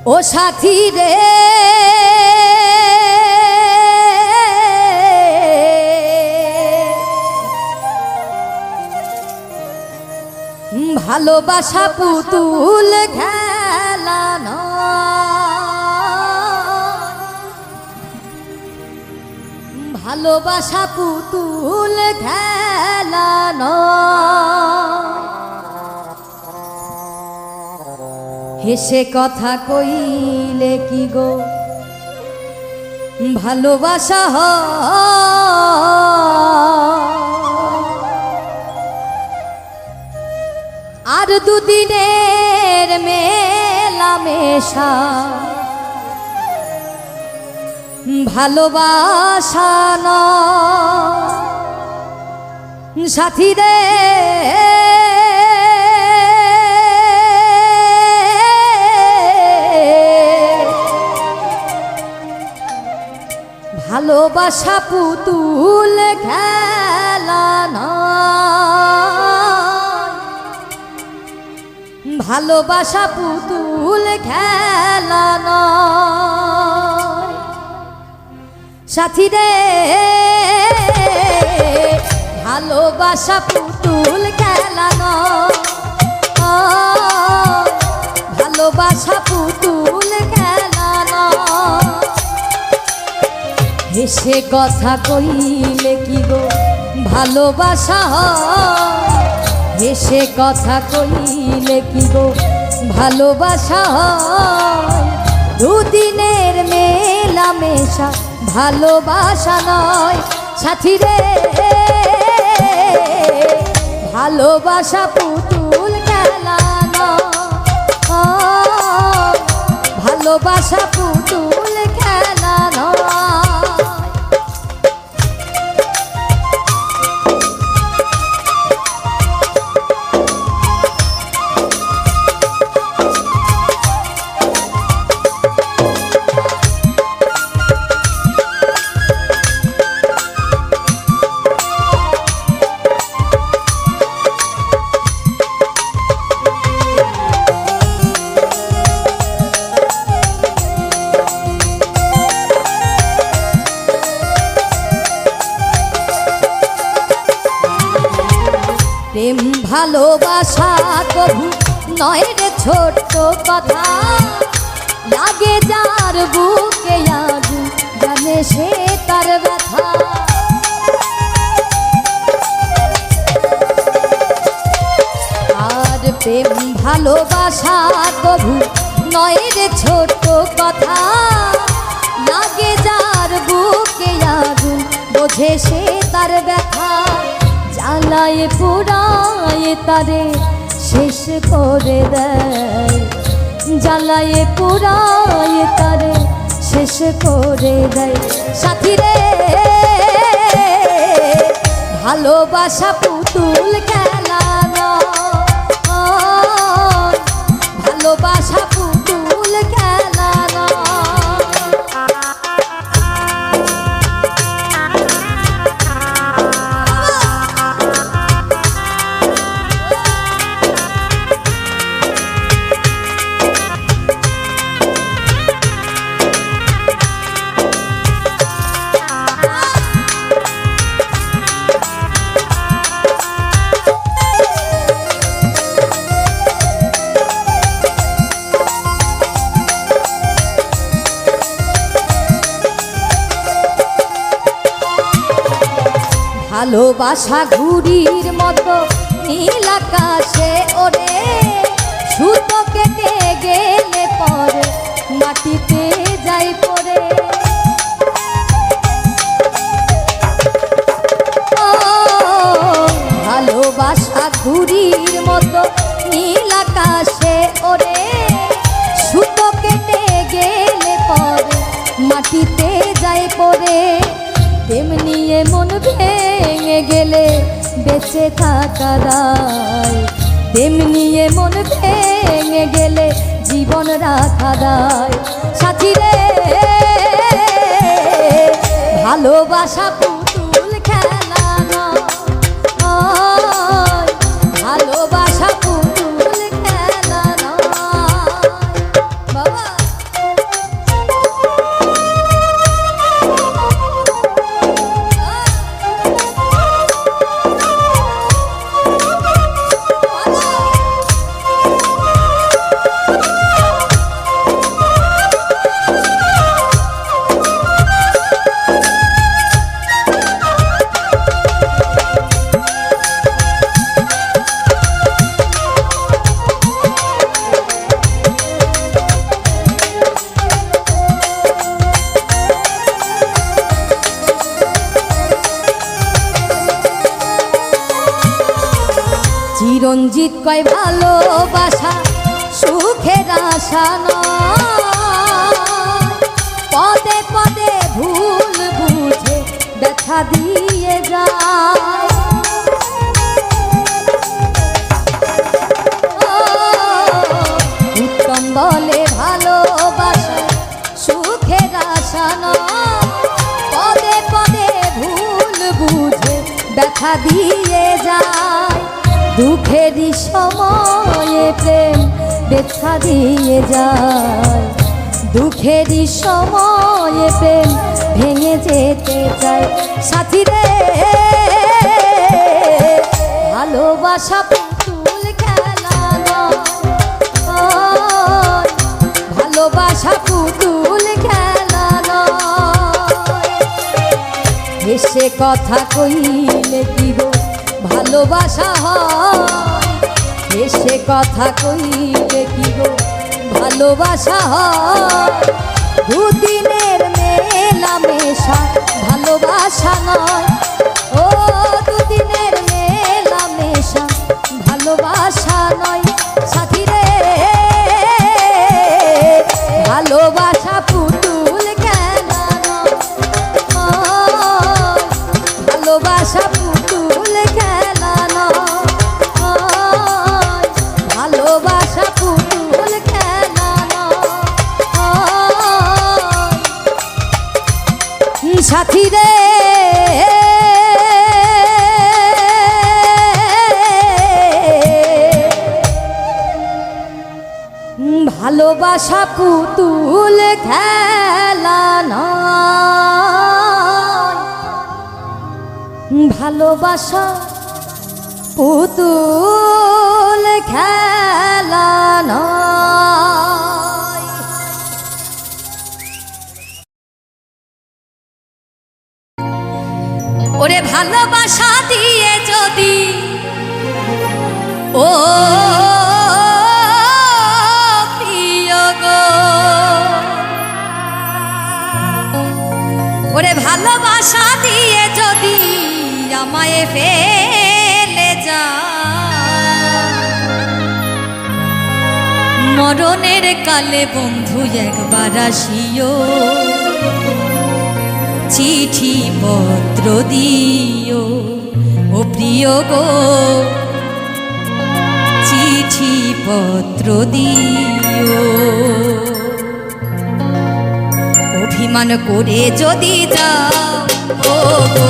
ও সাথী রে ভালোবাসা পুতুল খেলানো ভালোবাসা পুতুল খেলানো হেসে কথা কইলে কি গো ভালোবাসা আর দুদিনের মেলামেশা ভালোবাসা না সাথী রে ভালোবাসা পুতুল খেলানো ভালোবাসা পুতুল খেলানো সাথী রে ভালোবাসা পুতুল খেলানো ভালোবাসা পুতুল খেলানো হেসে কথা কইলে কি গো ভালোবাসা হেসে কথা কইলে কি গো ভালোবাসা দুদিনের মেলামেশা ভালোবাসা নয় সাথী রে ভালোবাসা পুতুল খেলানো ভালোবাসা পুতুল খেলানো প্রেম ভালোবাসা কবু নয় রে ছোট্ট কথা লাগে যার বুকে আগু জানে সে তার ব্যথা আর প্রেম ভালোবাসা কবু নয় রে ছোট্ট কথা লাগে যার বুকে আগু বোঝে সে তার ব্যথা জ্বালায় পোড়ায় তারে শেষ করে দেয় জ্বালায় পোড়ায় তারে শেষ করে দেয় সাথী রে ভালোবাসা পুতুল খেলানো ভালোবাসা পুতুল খেলানো ভালোবাসা ঘুড়ির মতো নীল আকাশে ওরে সুতো কেটে গেলে পরে মাটিতে যাই পড়ে ভালোবাসা ঘুড়ির মতো নীল আকাশে ওরে সুতো কেটে গেলে পরে মাটিতে যাই পড়ে তেমনি মন ভেঙে গেলে বেঁচে থাকা দায় তেমনি মন ভেঙে গেলে জীবন রাখা দায় সাথী রে ভালোবাসা পুতুল খেলানো ভালোবাসা পুতুল খেলানো বাবা রঞ্জিত কয় ভালোবাসা সুখের আশা নয়, পদে পদে ভুল বুঝে ব্যথা দিয়ে যায়। উত্তম বলে ভালোবাসা সুখের আশা নয়, পদে পদে ভুল বুঝে ব্যথা দিয়ে যায়। দুঃখেরই সময়ে প্রেম ব্যথা দিয়ে যায়, দুঃখেরই সময়ে প্রেম ভেঙে যেতে চায়। সাথী রে ভালোবাসা পুতুল খেলা নয়, ভালোবাসা পুতুল খেলা নয়। হেসে কথা কইলে কি গো ভালোবাসা হয়, হেসে কথা কইলে কি গো ভালোবাসা হয়। দুদিনের মেলামেশা ভালোবাসা নয়, ও দুদিনের মেলামেশা ভালোবাসা নয়। সাথী রে ভালোবাসা পুতুল খেলা নয়, ভালোবাসা পুতুল খেলা নয়, ভালোবাসা পুতুল খেলা নয়। সাথী রে ভালোবাসা পুতুল খেলা নয়, ভালোবাসা পুতুল খেলা নয়। ওরে ভালোবাসা দিয়ে যদি ও ওরে ভালোবাসা দিয়ে যদি আমায় ফেলে যা, মরণের কালে বন্ধু একবার আসিও, চিঠি পত্র দিও ও প্রিয় গো, চিঠি পত্র দিও। অভিমান করে যদি যাও ও গো,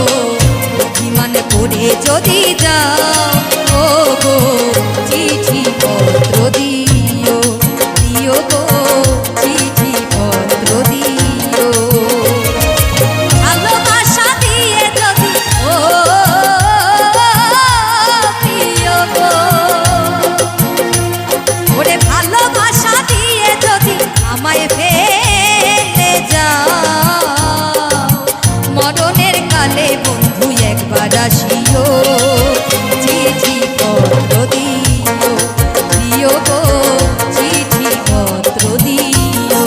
অভিমান করে যদি যাও ও গো, চিঠি পত্র দিও, দিও গো চিঠি পত্র দিও। ভালোবাসা দিয়ে যদি ও প্রিয় গো, ওরে ভালোবাসা দিয়ে যদি আমায় ফেলে যাও, মরণের কালে বন্ধু একবার আসিও, চিঠি পত্র দিও, দিও গো চিঠি পত্র দিও।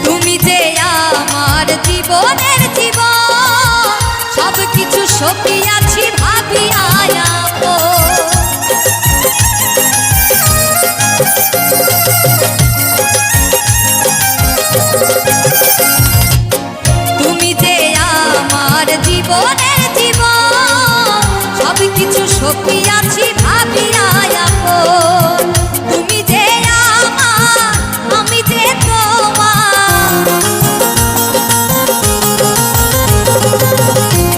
তুমি যে আমার জীবনের জীবন, সব কিছু সকিয়াছি ভাবিয়া তুমি যে আমার জীবনের জীবন, সব কিছু সকিয়াছি ভাবিয়া তুমি যে আমার, আমি যে তোমার,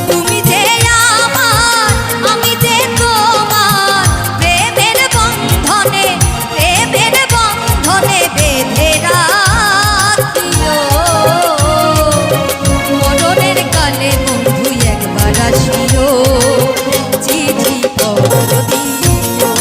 তুমি যে আমার, আমি যে তোমার, প্রেমের বন্ধনে, প্রেমের বন্ধনে বেঁধে রাখিও, মরণের কালে বন্ধু একবার আসিও, চিঠি পত্র দিও,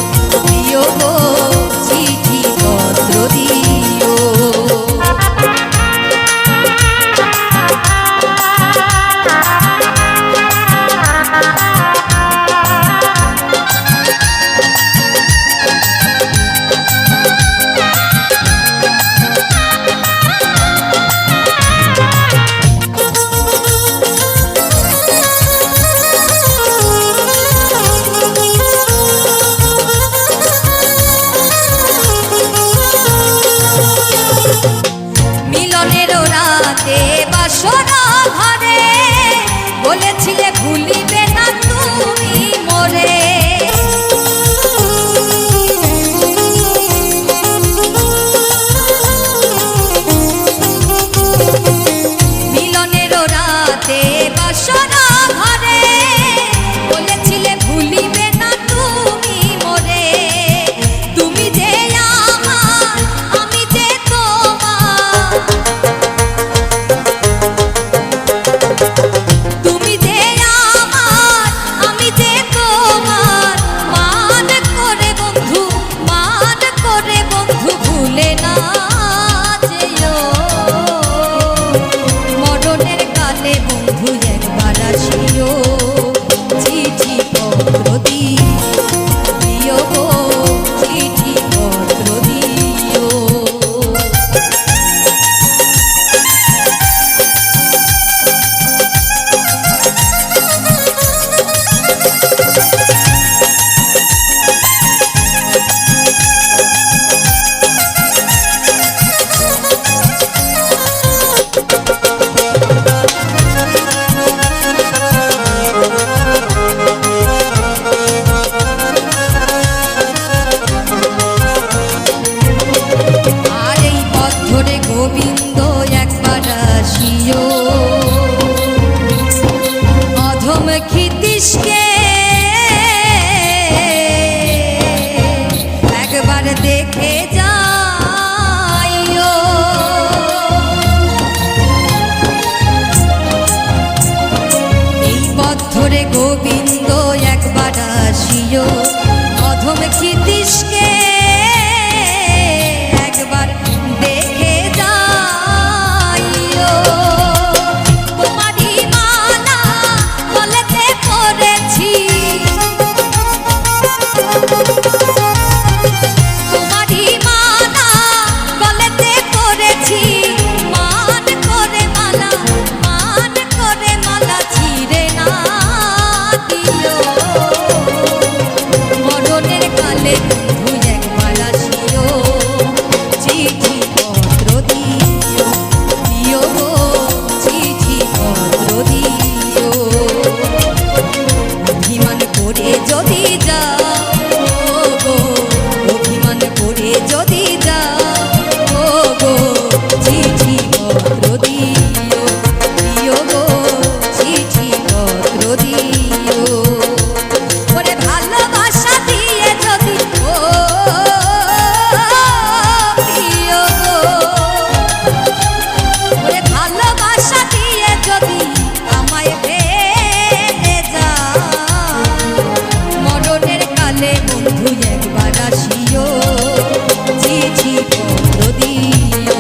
প্রিয় অধম ক্ষিতীশকে একবার দেখে যাইও। তোমারই মালা গলেতে পরেছি, তোমারই মালা গলেতে পরেছি, মান করে মালা, মান করে মালা ছিঁড়ে না দিও। মরণের কালে বন্ধু একবার আসিও, চিঠি পত্র দিও, দিও গো চিঠি পত্র দিও। অভিমান করে যদি যাও গো, অভিমান করে যদি যাও গো, চিঠি পত্র দিও, দিও গো চিঠি পত্র দিও। ওরে ভালোবাসা দিয়ে যদি ও প্রিয় গো, ওরে ভালোবাসা দিয়ে যদি আমায় ভেঙে যাও, মরণের কালে বন্ধু একবার আসিও, চিঠি পত্র দিও,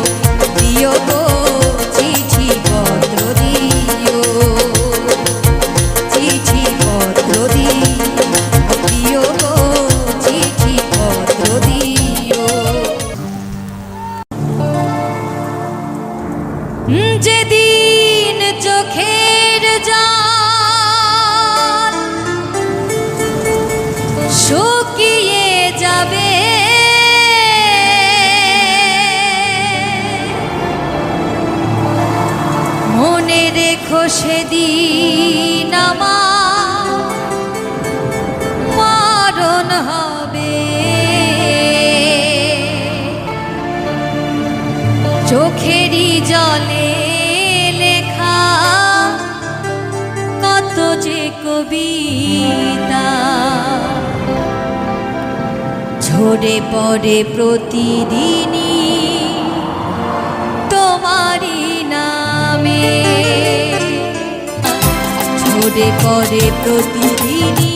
দিও গো চিঠি পত্র দিও, চিঠি পত্র দিও, দিও গো চিঠি পত্র দিও। যেদিন চোখের জল শুকিয়ে যাবে, মনে রেখো সেদিন আমার মরণ হবে। চোখেরই জলে লেখা কত যে কবিতা ঝরে পড়ে প্রতিদিনই তোমারই নামে, ঝরে পড়ে প্রতিদিনই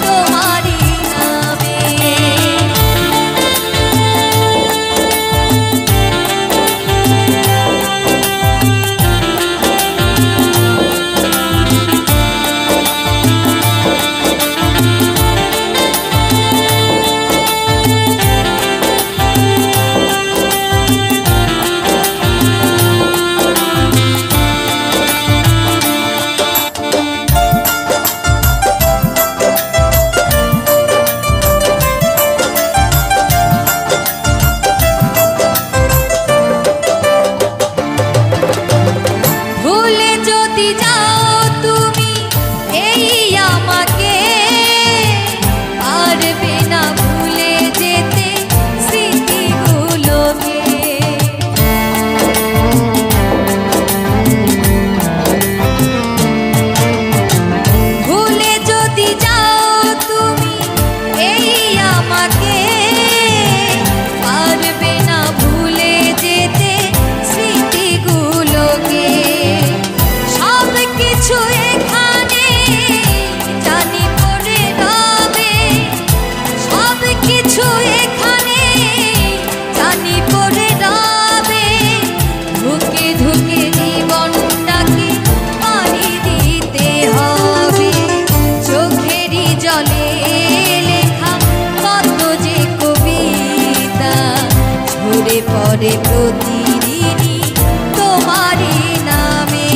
তোমারই নামে। ভুলে যদি যাও তুমি এই আমাকে, পারবে না ভুলে যেতে স্মৃতিগুলোকে। ভুলে যদি যাও তুমি এই আমাকে, পারবে না ভুলে যেতে স্মৃতিগুলোকে। সব কিছু এখানে জানি পড়ে রবে, সব কিছু এখানে জানি পড়ে রবে। ধুকে ধুকে জীবনটাকে পাড়ি দিতে হবে, চোখেরই জলে লেখা কত যে কবিতা ঝরে পড়ে প্রতিদিনই তোমারই নামে।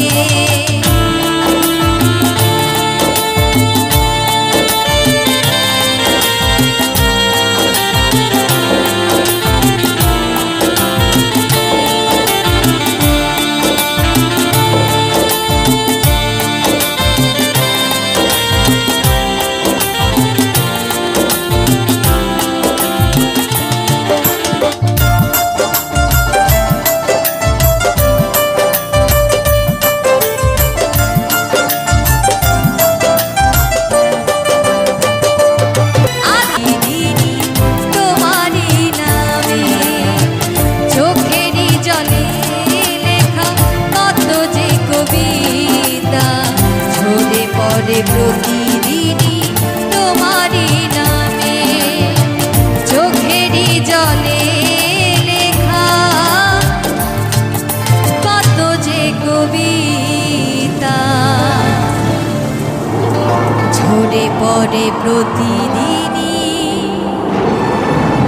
রে প্রতিদিনই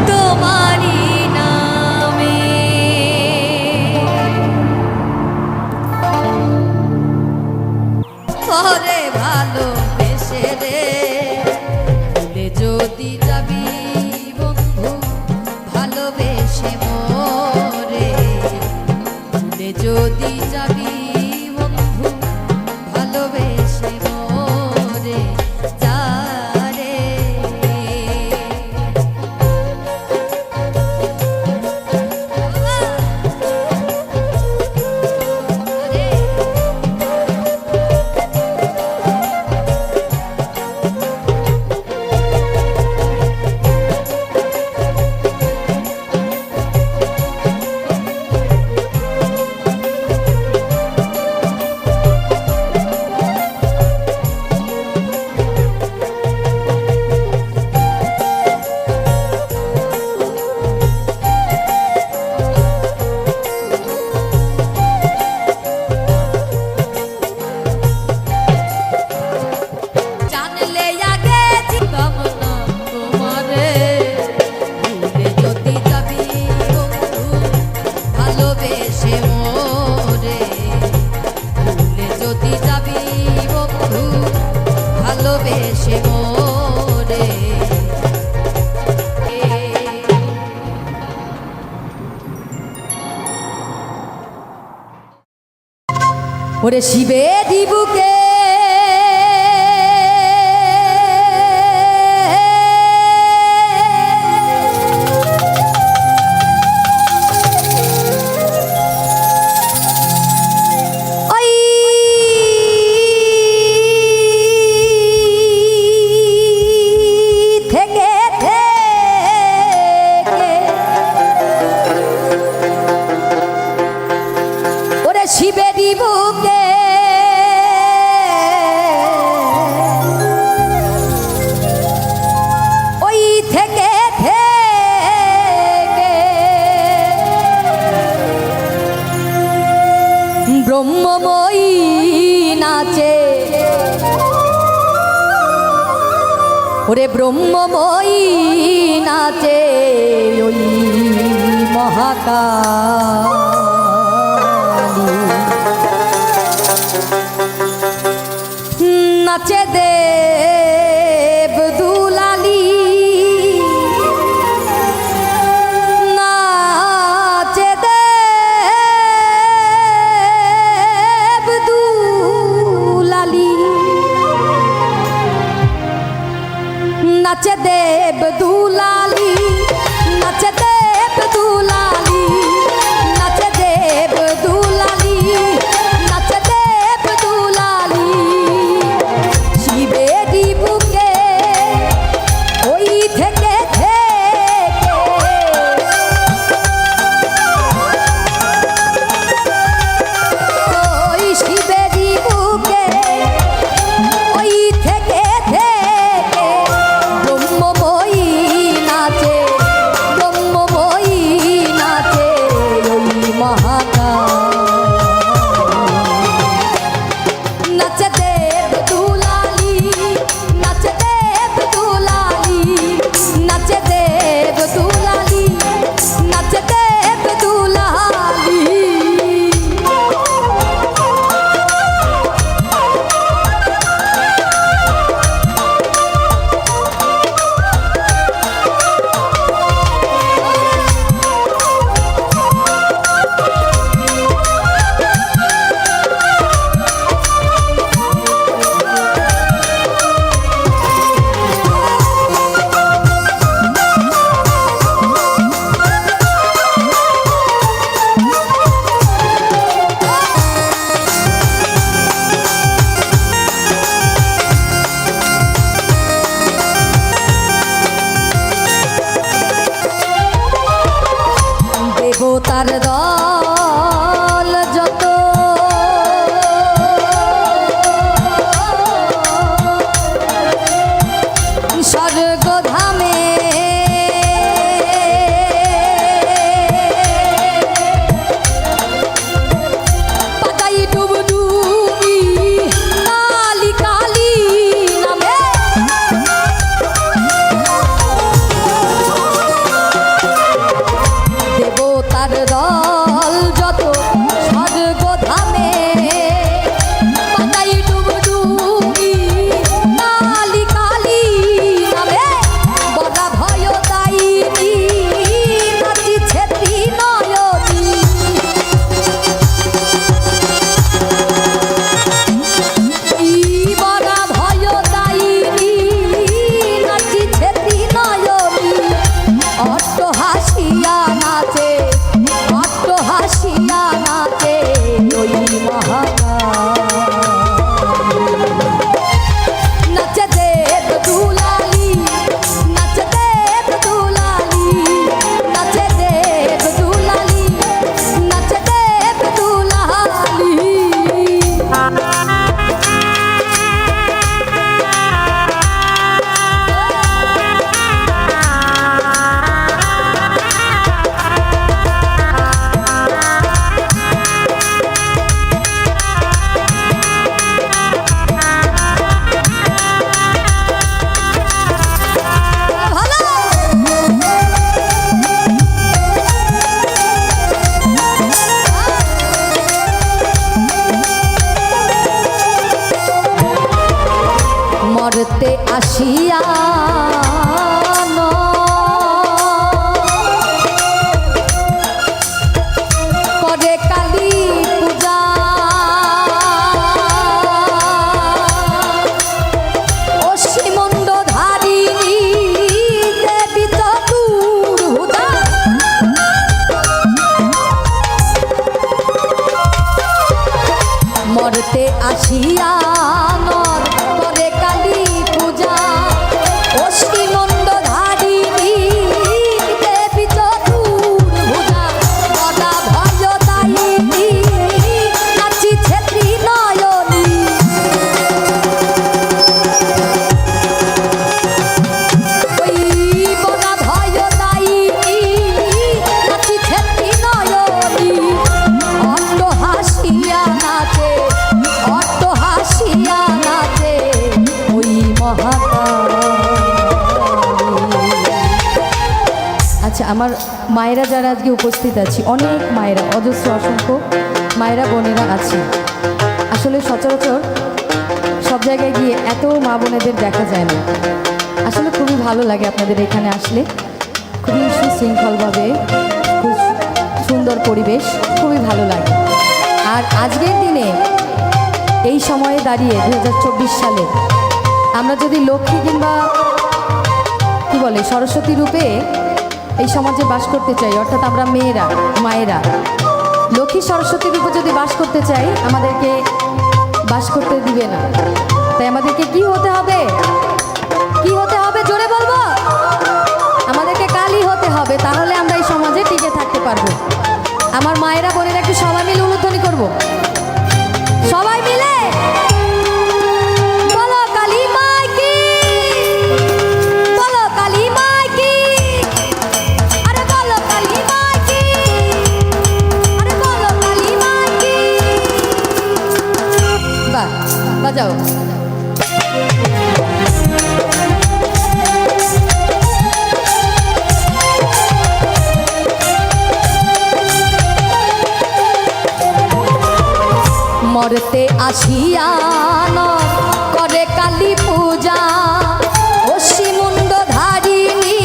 তোমারি নামে ওরে ভালোবেসে রে ভুলে যদি যাবি বন্ধু ভালোবেসে মোরে ভুলে যদি যাবি বন্ধু ভালোবেসে মোরে যা রে ভালোবেসে মোরে ওরে শিবে দিবুকে শিবে দিবুকে ওই থেকে থেকে ব্রহ্মময়ী নাচে ওরে ব্রহ্মময়ী নাচে ওই মহাকাল নাচে দেব দুলালি নাচে দেব দুলালি নাচে দেব দুলালি নাচে দেব দুলালি নাচে দেব দুলালি নাচে দেব দুলালি শিবে দিবুকে ওই থেকে ওই শিবে দিবুকে ওই থেকে ব্রহ্মময়ী নাচে ব্রহ্মময়ী নাচে ওই মহাকাল নাচে দেব দুলালি নাচে দেব দুলালি নাচে দেব দুলালি নাচে দেব দুলালি দেবতার দল যত স্বর্গধামে পাতাই ডুবডুবি কালী কালী নামে সেনার দল যত স্বর্গ ধামে পাতাই ডুবডুবি কালি কালি নামে বড়া ভয় দাইনি নাচিছে ত্রিনয়নী বড়া ভয় দাইনি নাচিছে ত্রিনয়নী অট্ট হাসিয়া নাচে অট্ট হাসিয়া নাচে ওই নাচে দেব দুলালি নাচে দেব দুলালি নাচে দেব দুলালি নাচে দেব দুলালি মরতে আসিয়া করে কালী পূজা অসীমন্দ ধারিণী দেবী চতুর্ভুজা মরতে আসিয়া নর করে কালী পূজা অসীমন্দ ধারিণী দেবী চতুর্ভুজা বড়া ভয় দাইনি নাচিছে ত্রিনয়নী ওই বড়া ভয় দাইনি নাচিছে ত্রিনয়নী অট্ট হাসিয়া নাচে অট্ট হাসিয়া নাচে ওই আচ্ছা আমার মায়েরা যারা আজকে উপস্থিত আছি অনেক মায়েরা অজস্র অসংখ্য মায়েরা বোনেরা আছে আসলে সচরাচর সব জায়গায় গিয়ে এত মা বোনেদের দেখা যায় না আসলে খুবই ভালো লাগে আপনাদের এখানে আসলে খুবই সুশৃঙ্খলভাবে খুব সুন্দর পরিবেশ খুবই ভালো লাগে আর আজকের দিনে এই সময়ে দাঁড়িয়ে 2024 সালে আমরা যদি লক্ষ্মী কিংবা কি বলে সরস্বতী রূপে এই সমাজে বাস করতে চাই অর্থাৎ আমরা মেয়েরা মায়েরা লক্ষ্মী সরস্বতী রূপে যদি বাস করতে চাই আমাদেরকে বাস করতে দিবে না তাই আমাদেরকে কি হতে হবে জোরে বলবো আমাদেরকে কালী হতে হবে তাহলে আমরা এই সমাজে টিকে থাকতে পারবো আমার মায়েরা বোনেরা একটু সবাই মিলে উলুধ্বনি করবো সবাই মিলে বলো কালী মা কি বলো কালী মা কি আরে বলো কালী মা কি আরে বলো কালী মা কি বাহ বাজাও মরতে আসিয়া করে কালী পূজা অসীমুন্ড ধারিণী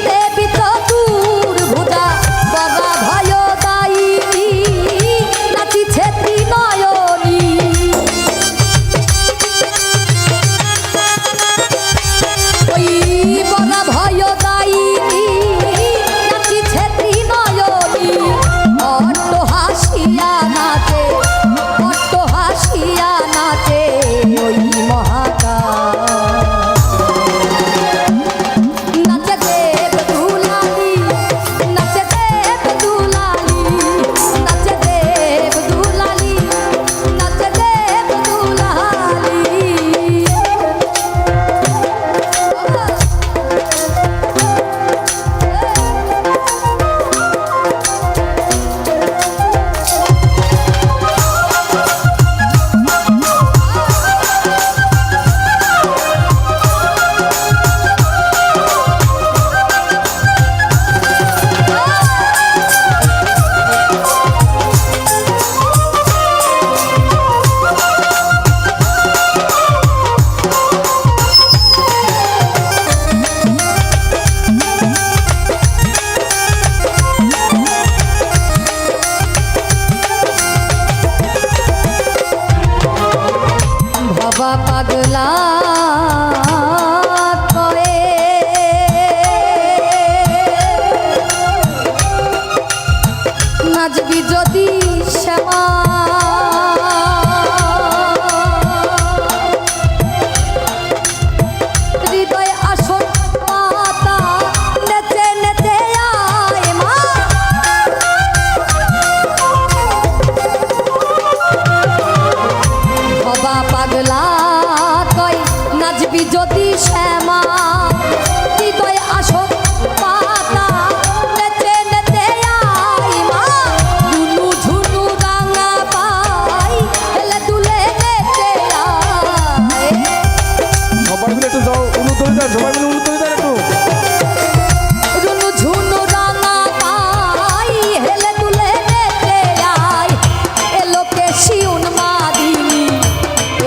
দেবী চতুর্ভুজা বড়া ভয় দাইনি নাচিছে ত্রিনয়নী ওই বড়া ভয় দাইনি নাচিছে ত্রিনয়নী অট্ট হাসিয়া নাচে অট্ট হাসিয়া নাচে পাগলা কয়ে নাচবি যদি শ্যামা হৃদয় আসন পাতা নেচে নেচে আয় মা বাবা পাগলা কয় নাচবি যদি শ্যামা হৃদয় আসন পাতা নেচে নেচে আয় মা ঝুনু ঝুনু রাঙা পাই হেলে দুলে নেচে আয় সবাই মিলে একটু যাও অনুতরি দেন সবাই মিলে অনুতরি দেন একটু ঝুনু ঝুনু রাঙা পাই হেলে দুলে নেচে আয় এলোকে শিউন মাদিনী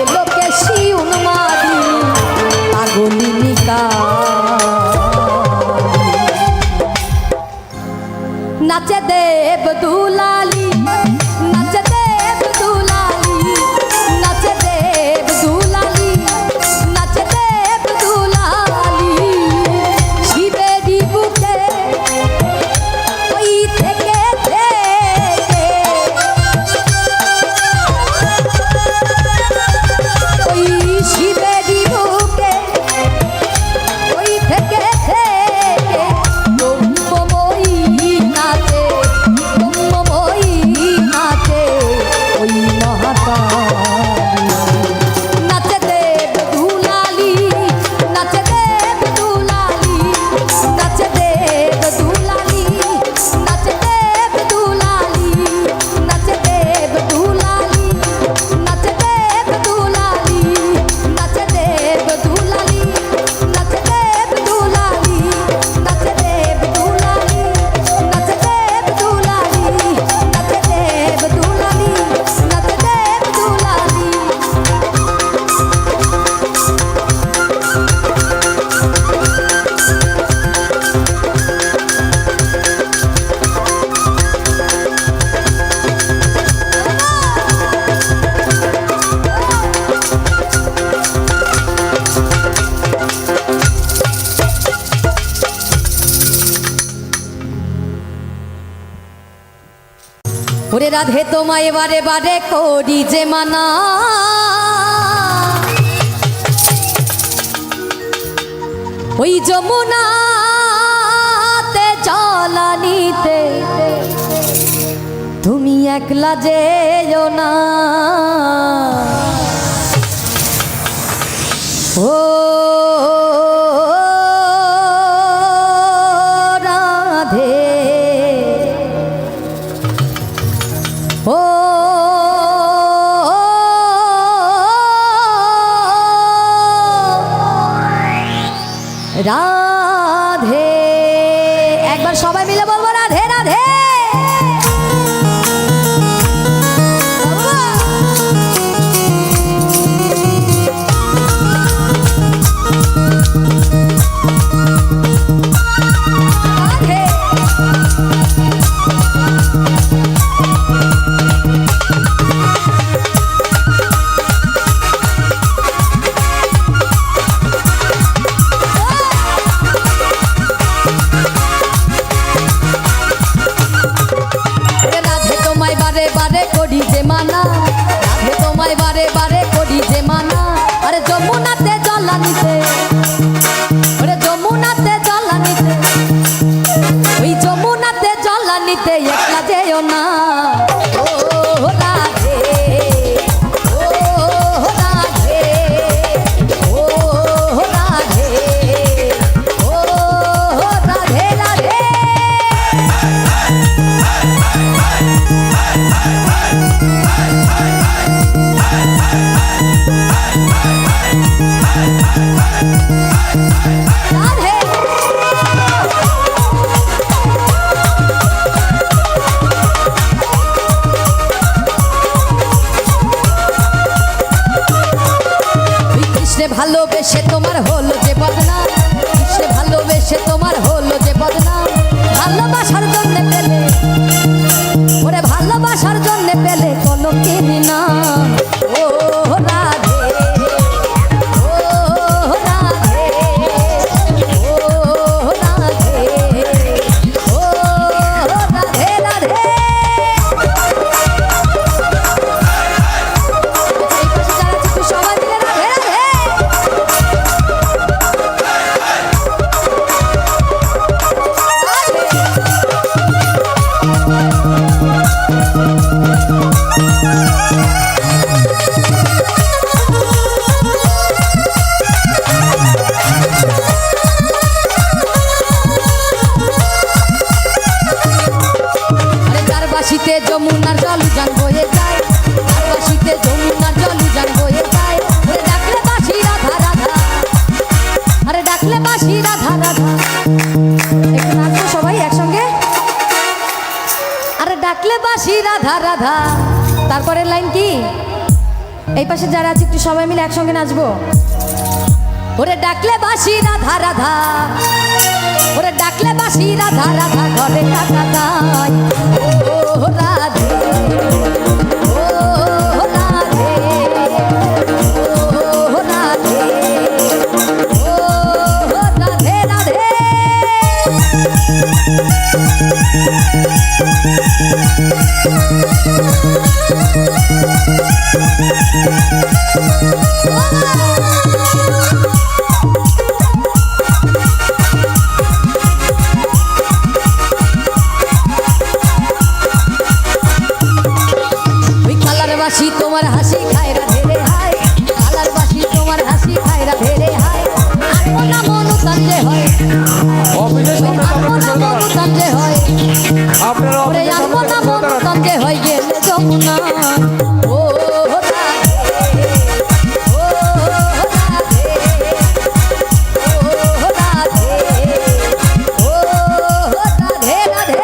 এলোকে শিউন মাদিনী পাগলিনিকা নাচে দেব দুলালি নাচে দেব দুলালি নাচে দেব দুলালি নাচে দেব দুলালি শিবেরি বুকে ওই থেকে ওই শিবেরি বুকে ওই থেকে ব্রহ্মময়ী নাচে ব্রহ্মময়ী নাচে ওই মহাকালী নাচে দেব দুলালি নাচে দেব দুলালি নাচে দেব দুলালি নাচে দেব দুলালি নাচে দেব দুলালি নাচে দেব দুলালি নাচে দেব দুলালি নাচে দেব দুলালি নাচে দেব দুলালি নাচে দেব দুলালি নাচে দেব দুলালি নাচে দেব দুলালি ওরে রাধে তোমায় বারে বারে করি যে মানা ওই যমুনাতে জলানিতে তুমি একলা যেও না ও রাধে ও রাধে একবার সবাই মিলে বলবো রাধে রাধে রাধে তোমায় বারে বারে করি যে মানা রাধে তোমায় বারে বারে করি যে মানা আরে যমুনাতে জলানিতে ওরে যমুনাতে জলানিতে ওই যমুনাতে জলানিতে একলা যেও না ও রাধে ও রাধে ও রাধে ও রাধে রাধে রাধে বাসিতে যমুনার জল উজান বয়ে যায়, ধার বাসিতে যমুনার জল উজান বয়ে যায়। ওরে ডাকলে বাসি রাধা রাধা, আরে ডাকলে বাসি রাধা রাধা। একটু নাচবো সবাই একসঙ্গে, আরে ডাকলে বাসি রাধা রাধা। তারপরের লাইন কি? এই পাশে যারা আছে একটু সবাই মিলে একসঙ্গে নাচবো। ওরে ডাকলে বাসি রাধা রাধা, ওরে ডাকলে বাসি রাধা রাধা, ঘরে কাটা দায়। ও রাধে, ও রাধে, ও রাধে, ও রাধে রাধে। বাসি তোমার হাসি খায় রাধে রে হায়, কালার বাসি তোমার হাসি খায় রাধে রে হায়। আত্মনা মনুতান যে হয়, অফিসের সামনে আত্মনা মনুতান যে হয়, আপনারা ওরে অফিসের সামনে আত্মনা মনুতান যে হয় গেলে যমুনা। ও রাধে, ও রাধে, ও রাধে, ও রাধে রাধে।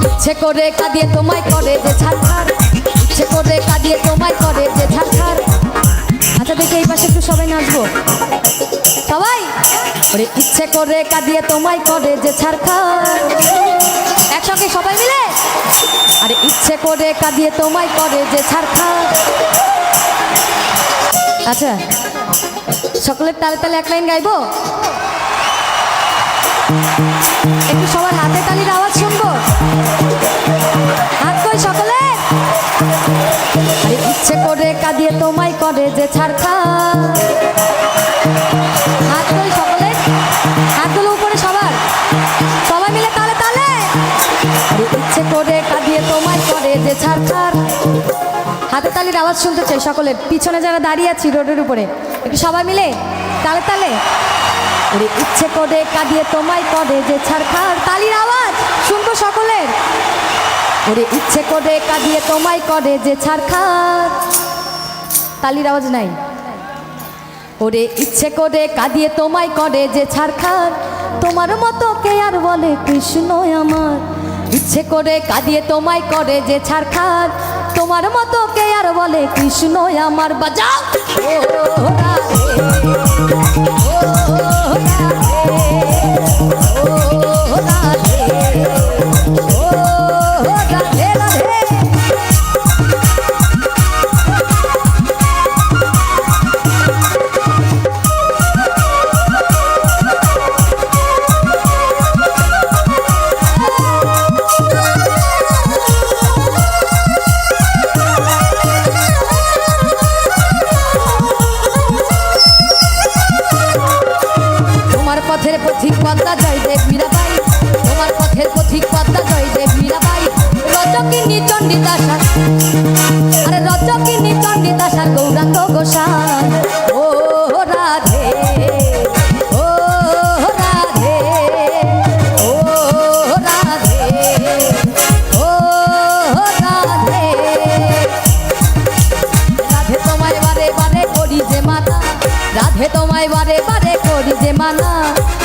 ইচ্ছে করে কাঁদিয়ে তোমায় করে যে ছাড়খার, ইচ্ছে করে কাঁদিয়ে তোমায় করে যে ছাড়খার। আচ্ছা দেখি এই পাশে একটু সবাই নাচবো সবাই। ওরে ইচ্ছে করে কাঁদিয়ে তোমায় করে যে ছাড়খার, একসঙ্গে সবাই মিলে। আরে ইচ্ছে করে কাঁদিয়ে তোমায় করে যে ছাড়খার। আচ্ছা সকলের তালে তালে এক লাইন গাইবো। একটু সবার হাতে তালির আওয়াজ শুনবো। হাত কই সকলে। আরে ইচ্ছে করে কাঁদিয়ে তোমায় করে যে ছাড়খার। হাত কই সকলে, হাতগুলো উপরে সবার, সবাই মিলে তালে তালে। আরে ইচ্ছে করে কাঁদিয়ে তোমায় করে যে ছাড়খার। হাতে তালির আওয়াজ শুনতে চাই সকলের। পিছনে যারা দাঁড়িয়ে আছি রোডের উপরে একটু সবাই মিলে তালে তালে। ওরে ইচ্ছে করে কাঁদিয়ে তোমায় করে যে ছাড়খার। তালির আওয়াজ শুনবো সকলের। ওরে ইচ্ছে করে কাঁদিয়ে তোমায় করে যে ছাড়খার। তালির আওয়াজ নাই। ওরে ইচ্ছে করে কাঁদিয়ে তোমায় করে যে ছাড়খার। তোমার মতো কে আর বলে কৃষ্ণ আমার। ইচ্ছে করে কাঁদিয়ে তোমায় করে যে ছাড়খার। তোমার মতো কে আর বলে কৃষ্ণ আমার। বাজাও ও রাধে, ও রাধে, ও রাধে, ও রাধে রাধে। পথের পথিক পদ্মা জয়দেব মীরাবাই, তোমার পথের পথিক পদ্মা জয়দেব মীরাবাই। রজকিনী চণ্ডীদাসার, আরে রজকিনী চণ্ডীদাসার গৌরাঙ্গ গোসাই। ও রাধে, ও রাধে, ও রাধে, ও রাধে। রাধে তোমায় বারে বারে করি যে মানা, রাধে তোমায় বারে বারে করি যে মানা।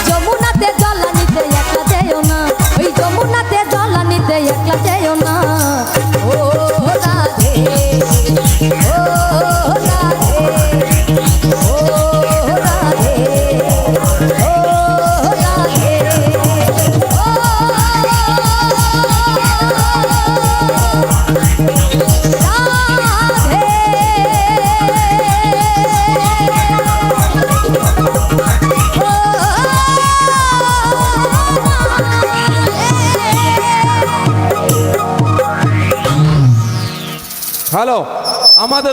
যমুনাতে জল নিতে একলা যেও না, ওই যমুনাতে জল নিতে একলা যেও না। ও রাধে, ও রাধে, ও রাধে, ও রাধে, হ্যালো আমাদের